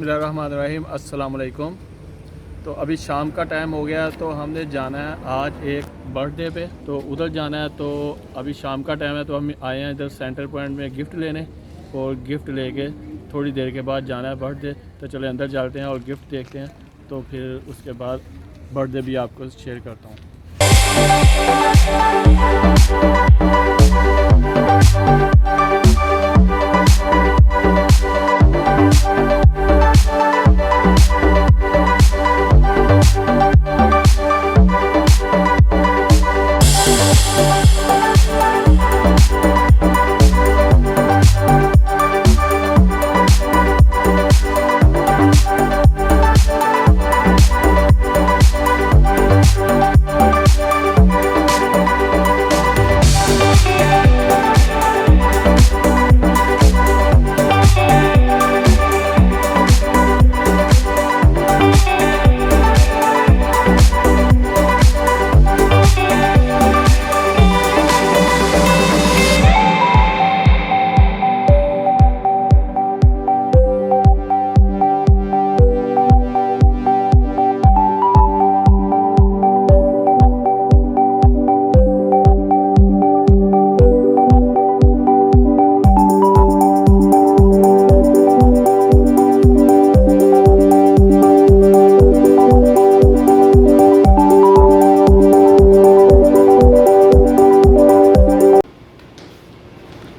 बिस्मिल्लाहिर्रहमानिर्रहीम अस्सलाम वालेकुम। तो अभी शाम का टाइम हो गया, तो हमने जाना है आज एक बर्थडे पे, तो उधर जाना है। तो अभी शाम का टाइम है, तो हम आए हैं इधर सेंटर पॉइंट में गिफ्ट लेने, और गिफ्ट लेके थोड़ी देर के बाद जाना है बर्थडे। तो चले अंदर चलते हैं और गिफ्ट देखते हैं, तो फिर उसके बाद बर्थडे भी आपको शेयर करता हूँ।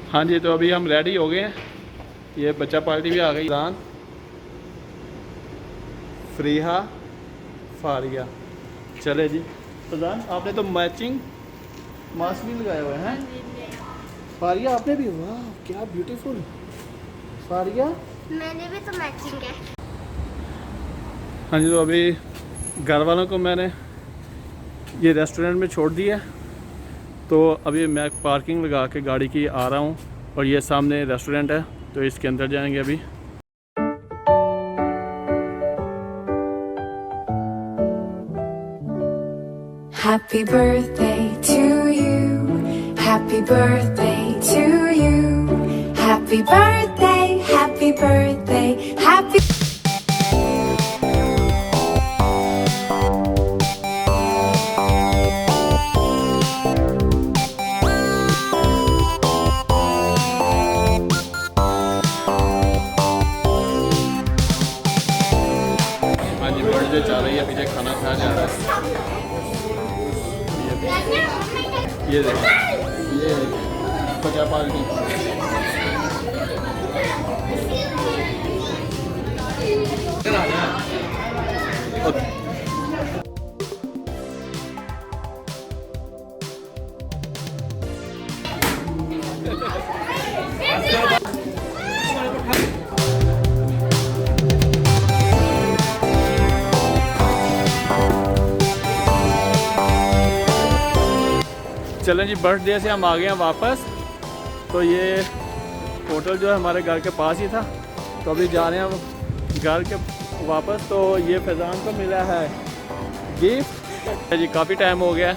हाँ जी, तो अभी हम रेडी हो गए हैं। ये बच्चा पार्टी भी आ गई। रान, फ्रीहा, फारिया। चले जी। फजान, आपने तो मैचिंग मास्क भी लगाए हुए हैं। फारिया आपने भी? वाह क्या ब्यूटीफुल। फारिया मैंने भी तो मैचिंग है। हाँ जी, तो अभी घर वालों को मैंने ये रेस्टोरेंट में छोड़ दिया, तो अभी मैं पार्किंग लगा के गाड़ी की आ रहा हूँ, और ये सामने रेस्टोरेंट है, तो इसके अंदर जाएंगे अभी। Happy birthday to you. Happy birthday to you. Happy birthday, happy birthday, happy हाँ जी, बर्थडे चल रही है, पीछे खाना खाया जा रहा है। ये देखो, ये बच्चा पार्टी। चलें जी, बर्थडे से हम आ गए हैं वापस। तो ये होटल जो है हमारे घर के पास ही था, तो अभी जा रहे हैं घर के वापस। तो ये फैज़ान को मिला है गिफ्ट जी। काफ़ी टाइम हो गया है,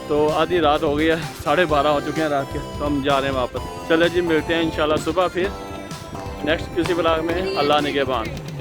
तो आधी रात हो गई है, 12:30 हो चुके हैं रात के, तो हम जा रहे हैं वापस। चले जी, मिलते हैं इंशाल्लाह सुबह फिर नेक्स्ट किसी ब्लॉग में। अल्लाह निगहबान।